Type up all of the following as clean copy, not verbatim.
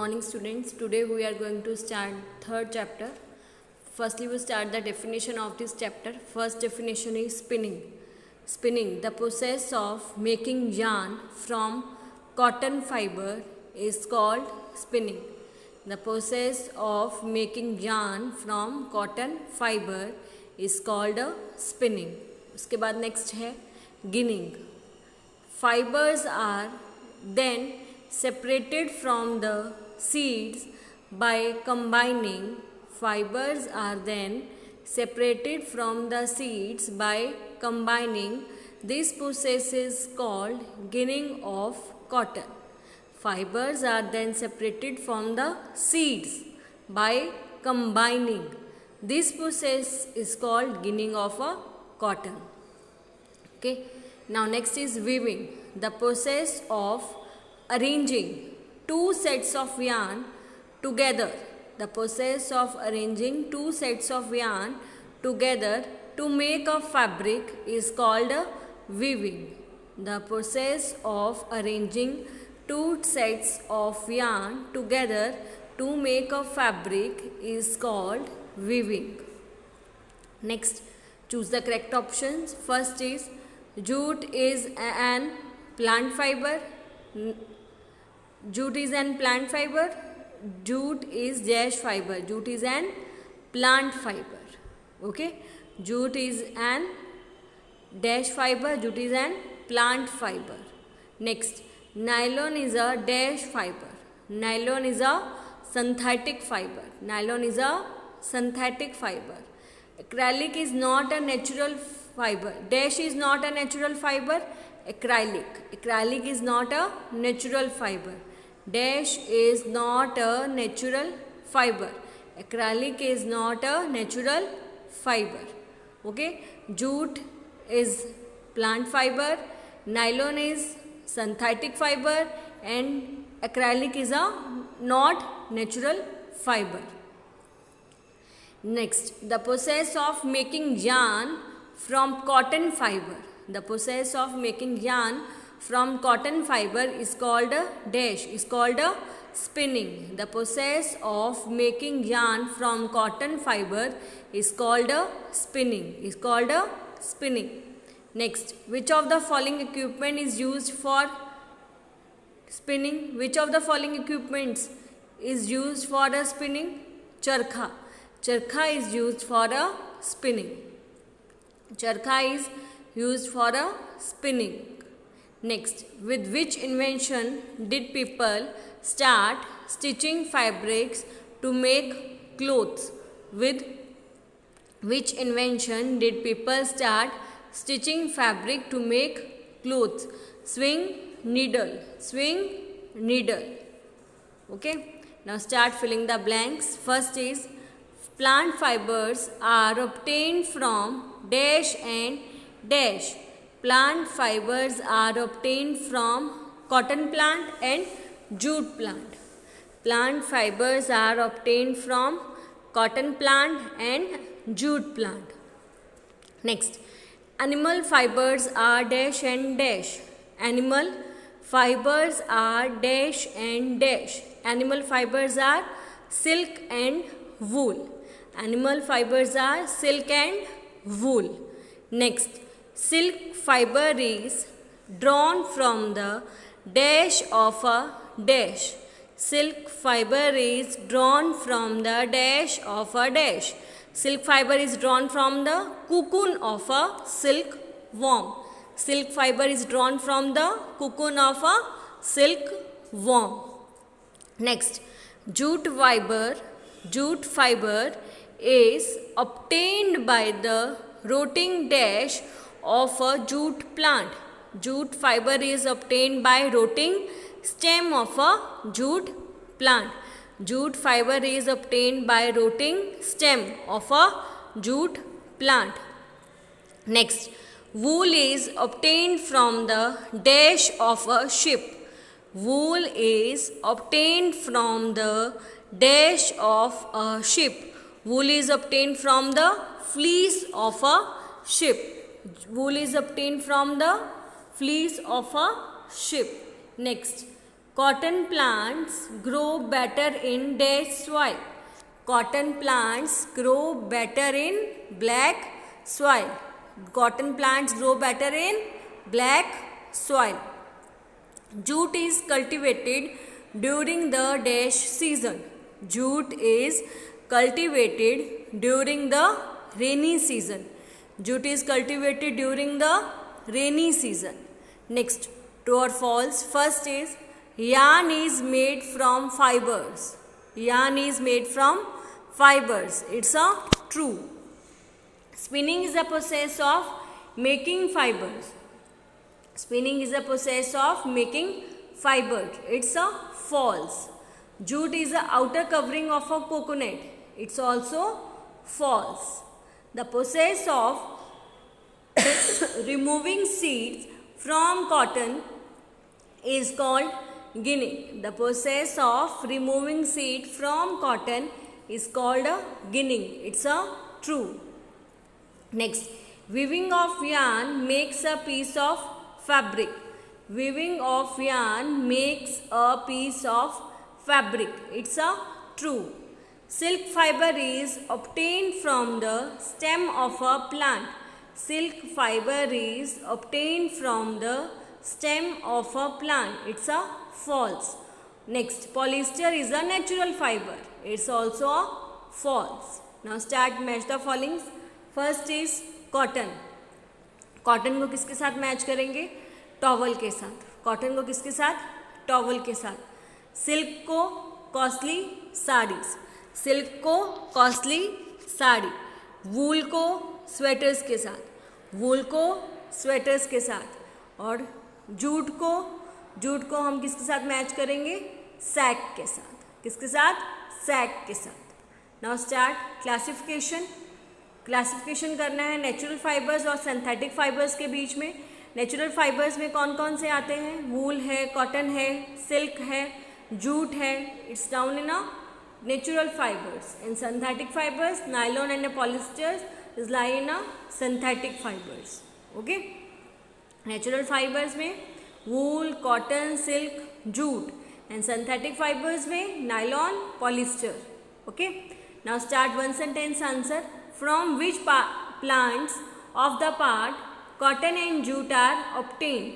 morning students. Today we are going to start third chapter. Firstly we start the definition of this chapter. First definition is spinning. Spinning, the process of making yarn from cotton fiber is called spinning. The process of making yarn from cotton fiber is called a spinning. उसके बाद next है ginning. Fibers are then separated from the seeds by combining. Fibers are then separated from the seeds by combining. This process is called ginning of cotton. Fibers are then separated from the seeds by combining. This process is called ginning of a cotton. Okay. Now next is weaving. The process of arranging two sets of yarn together. The process of arranging two sets of yarn together to make a fabric is called weaving. The process of arranging two sets of yarn together to make a fabric is called weaving. Next, choose the correct options. First is jute is an plant fiber. Jute is an plant fiber. Jute is dash fiber. Jute is an plant fiber. Okay. Jute is an dash fiber. Jute is an plant fiber. Next, nylon is a dash fiber. Nylon is a synthetic fiber. Nylon is a synthetic fiber. Acrylic is not a natural fiber. Dash is not a natural fiber. Acrylic. Acrylic is not a natural fiber. Dash is not a natural fiber. Acrylic is not a natural fiber. Okay. Jute is plant fiber. Nylon is synthetic fiber. And acrylic is a not natural fiber. Next, the process of making yarn from cotton fiber. The process of making yarn from cotton fiber is called a dash, is called a spinning. The process of making yarn from cotton fiber is called a spinning, is called a spinning. Next, which of the following equipment is used for spinning? Which of the following equipments is used for a spinning? Charkha. Charkha is used for a spinning. Charkha is used for a spinning. Next, with which invention did people start stitching fabrics to make clothes? With which invention did people start stitching fabric to make clothes? Swing needle. Swing needle. Okay. Now start filling the blanks. First is plant fibers are obtained from dash and dash. Plant fibers are obtained from cotton plant and jute plant. Plant fibers are obtained from cotton plant and jute plant. Next, animal fibers are dash and dash. Animal fibers are dash and dash. Animal fibers are silk and wool. Animal fibers are silk and wool. Next, silk fiber is drawn from the dash of a dash. Silk fiber is drawn from the dash of a dash. Silk fiber is drawn from the cocoon of a silk worm. Silk fiber is drawn from the cocoon of a silk worm. Next, jute fiber is obtained by the rotting dash of a jute plant. Jute fiber is obtained by rotting stem of a jute plant. Jute fiber is obtained by rotting stem of a jute plant. Next, wool is obtained from the dash of a ship. Wool is obtained from the dash of a ship. Wool is obtained from the fleece of a ship. Wool is obtained from the fleece of a ship. Next, cotton plants grow better in dash soil. Cotton plants grow better in black soil. Cotton plants grow better in black soil. Jute is cultivated during the dash season. Jute is cultivated during the rainy season. Jute is cultivated during the rainy season. Next, true or false? First is yarn is made from fibers. Yarn is made from fibers. It's a true. Spinning is the process of making fibers. Spinning is the process of making fibers. It's a false. Jute is the outer covering of a coconut. It's also false. The process of removing seeds from cotton is called ginning. The process of removing seed from cotton is called a ginning. It's a true. Next, weaving of yarn makes a piece of fabric. Weaving of yarn makes a piece of fabric. It's a true. Silk fiber is obtained from the stem of a plant. Silk fiber is obtained from the stem of a plant. It's a false. Next, polyester is a natural fiber. It's also a false. Now start match the following. First is cotton. Cotton को किसके साथ match करेंगे? Towel के साथ. Cotton को किसके साथ? Towel के साथ. सिल्क को कॉस्टली साड़ीज. सिल्क को कॉस्टली साड़ी. वूल को स्वेटर्स के साथ. वूल को स्वेटर्स के साथ. और जूट को हम किसके साथ मैच करेंगे? सैक के साथ. किसके साथ? सैक के साथ. Now start classification. क्लासिफिकेशन करना है नेचुरल फाइबर्स और सिंथेटिक फाइबर्स के बीच में. नेचुरल फाइबर्स में कौन कौन से आते हैं? वूल है, कॉटन है, सिल्क है, जूट है. It's down in a natural fibres. In synthetic fibres nylon and polyester is lie in a synthetic fibres. Okay. Natural fibres में wool, cotton, silk, jute. And synthetic fibres में nylon, polyester. Okay. Now start one sentence answer. From which plants of the part cotton and jute are obtained?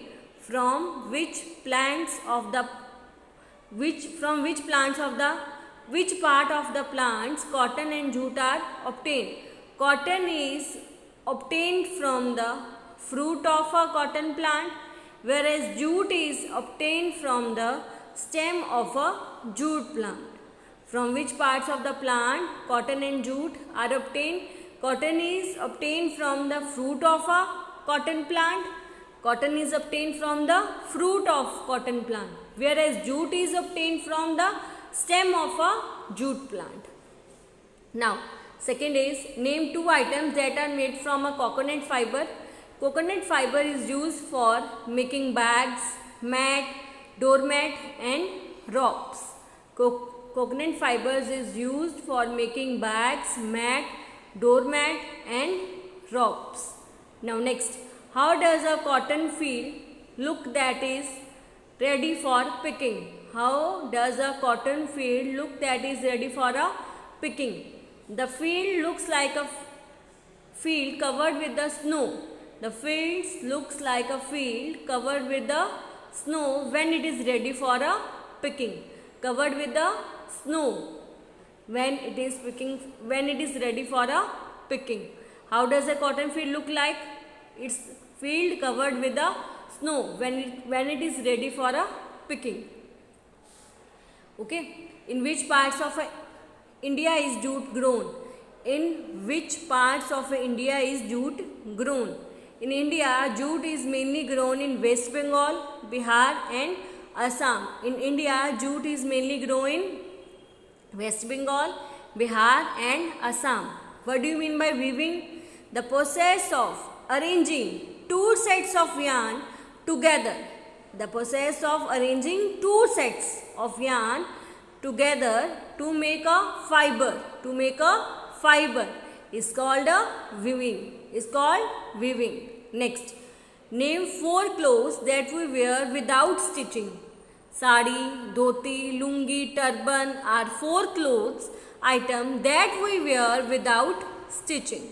From which part of the plants cotton and jute are obtained? Cotton is obtained from the fruit of a cotton plant, whereas jute is obtained from the stem of a jute plant. From which parts of the plant cotton and jute are obtained? Cotton is obtained from the fruit of a cotton plant. Cotton is obtained from the fruit of cotton plant, whereas jute is obtained from the stem of a jute plant. Now, second is name two items that are made from a coconut fiber. Coconut fiber is used for making bags, mat, doormat and ropes. Coconut fibers is used for making bags, mat, doormat and ropes. Now next, how does a cotton field look that is ready for picking? How does a cotton field look that is ready for a picking? The field looks like a field covered with the snow. The field looks like a field covered with the snow when it is ready for a picking. Covered with the snow when it is ready for a picking. How does a cotton field look like? It's field covered with the snow when it is ready for a picking. Okay. In which parts of India is jute grown? In which parts of India is jute grown? In India, jute is mainly grown in West Bengal, Bihar and Assam. In India, jute is mainly grown in West Bengal, Bihar and Assam. What do you mean by weaving? The process of arranging two sets of yarn together. The process of arranging two sets of yarn together to make a fiber. Is called a weaving. Next, name 4 clothes that we wear without stitching. Sari, dhoti, lungi, turban are 4 clothes item that we wear without stitching.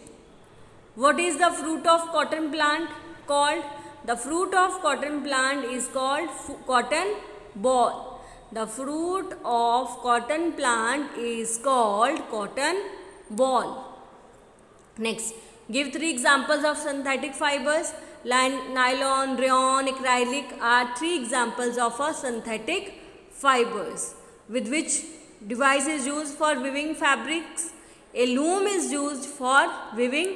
What is the fruit of cotton plant called? The fruit of cotton plant is called cotton ball. The fruit of cotton plant is called cotton ball. Next, give 3 examples of synthetic fibers. Nylon, rayon, acrylic are 3 examples of a synthetic fibers. With which device is used for weaving fabrics? A loom is used for weaving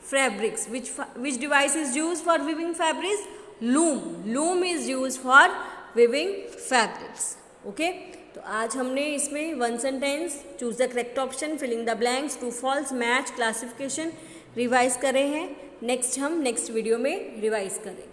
fabrics. Which device is used for weaving fabrics? Loom. Loom is used for weaving fabrics. Okay, तो आज हमने इसमें one sentence, choose the correct option, filling the blanks, true false, match, classification revise करे हैं. Next हम next video में revise करेंगे.